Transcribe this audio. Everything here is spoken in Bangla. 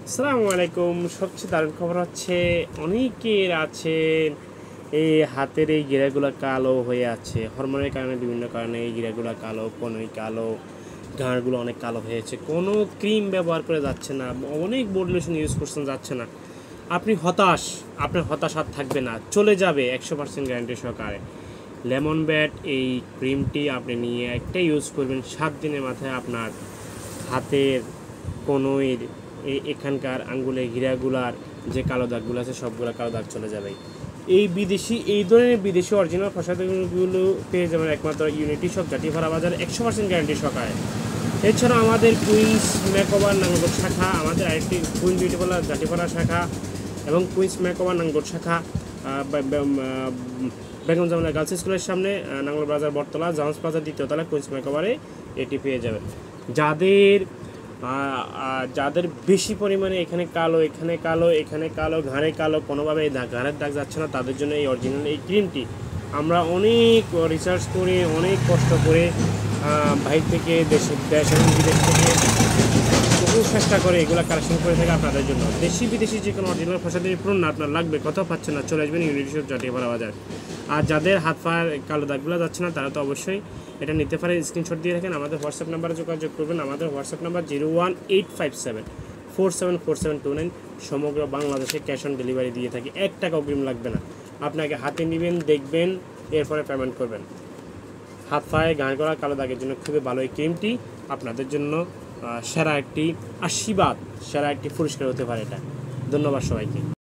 আসসালামু আলাইকুম। সবচেয়ে দারুণ খবর হচ্ছে অনেকের আছেন এই হাতের এই গিরাগুলো কালো হয়ে আছে হরমোনের কারণে, বিভিন্ন কারণে এই গিরাগুলো কালো, কোনোই কালো, ঘাড়গুলো অনেক কালো হয়েছে, কোনো ক্রিম ব্যবহার করে যাচ্ছে না, অনেক বডি লোশন ইউজ করছেন যাচ্ছে না। আপনি হতাশ, আপনার হতাশ আর থাকবে না, চলে যাবে 100% গ্যারান্টি সহকারে। লেমন ব্যাট এই ক্রিমটি আপনি নিয়ে একটা ইউজ করবেন, 7 দিনের মাথায় আপনার হাতের কনুইর এখানকার আঙ্গুলে হীরাগুলার যে কালো দাগগুলো আছে সবগুলো কালো দাগ চলে যাবে। এই ধরনের বিদেশি অরিজিনাল প্রসাধনগুলো পেয়ে যাবেন একমাত্র ইউনিটি শপ, জাটিভাড়া বাজার, 100% গ্যারান্টি সহকারে। এছাড়া আমাদের কুইন্স মেকওভার নাঙ্গলকোট শাখা, আমাদের আরেকটি কুইন্স বিউটি পার্লার জাটিভাড়া শাখা এবং কুইন্স মেকওভার নাঙ্গলকোট শাখা বেগম জামালা গার্লস স্কুলের সামনে, নাঙ্গল বাজার বটতলা, জাহাজ প্লাজার 2য় তলা, কুইন্স মেকওভারে এটি পেয়ে যাবেন। যাদের বেশি পরিমাণে এখানে কালো, এখানে কালো, এখানে কালো, ঘাড়ে কালো, কোনোভাবে ঘাড়ের দাগ যাচ্ছে না, তাদের জন্য এই অরিজিনাল এই ক্রিমটি আমরা অনেক রিসার্চ করে, অনেক কষ্ট করে বাইরে থেকে দেশ এবং বিদেশ থেকে বহু চেষ্টা করে এগুলো কালেকশন করে থাকে আপনাদের জন্য। দেশি বিদেশি যে কোনো অরিজিনাল প্রসাধনী পণ্য আপনার লাগবে, কোথাও পাচ্ছেন না, চলে আসবেন ইউনিটি শপ, জাটিভাড়া বাজার। আর যাদের হাত পায়ের কালো দাগগুলো যাচ্ছে না তারা তো অবশ্যই এটা নিতে পারে, স্ক্রিনশট দিয়ে রাখেন, আমাদের হোয়াটসঅ্যাপ নাম্বারে যোগাযোগ করবেন। আমাদের হোয়াটসঅ্যাপ নাম্বার 01857474729। সমগ্র বাংলাদেশে ক্যাশ অন ডেলিভারি দিয়ে থাকি, 1 টাকা অগ্রিম লাগবে না। আপনাকে হাতে নেবেন, দেখবেন, এরপরে পেমেন্ট করবেন। হাত পায়ে গাঁট করা কালো দাগের জন্য খুবই ভালো এই ক্রিমটি আপনাদের জন্য সেরা একটি আশীর্বাদ, সেরা একটি পুরস্কার হতে পারে এটা। ধন্যবাদ সবাইকে।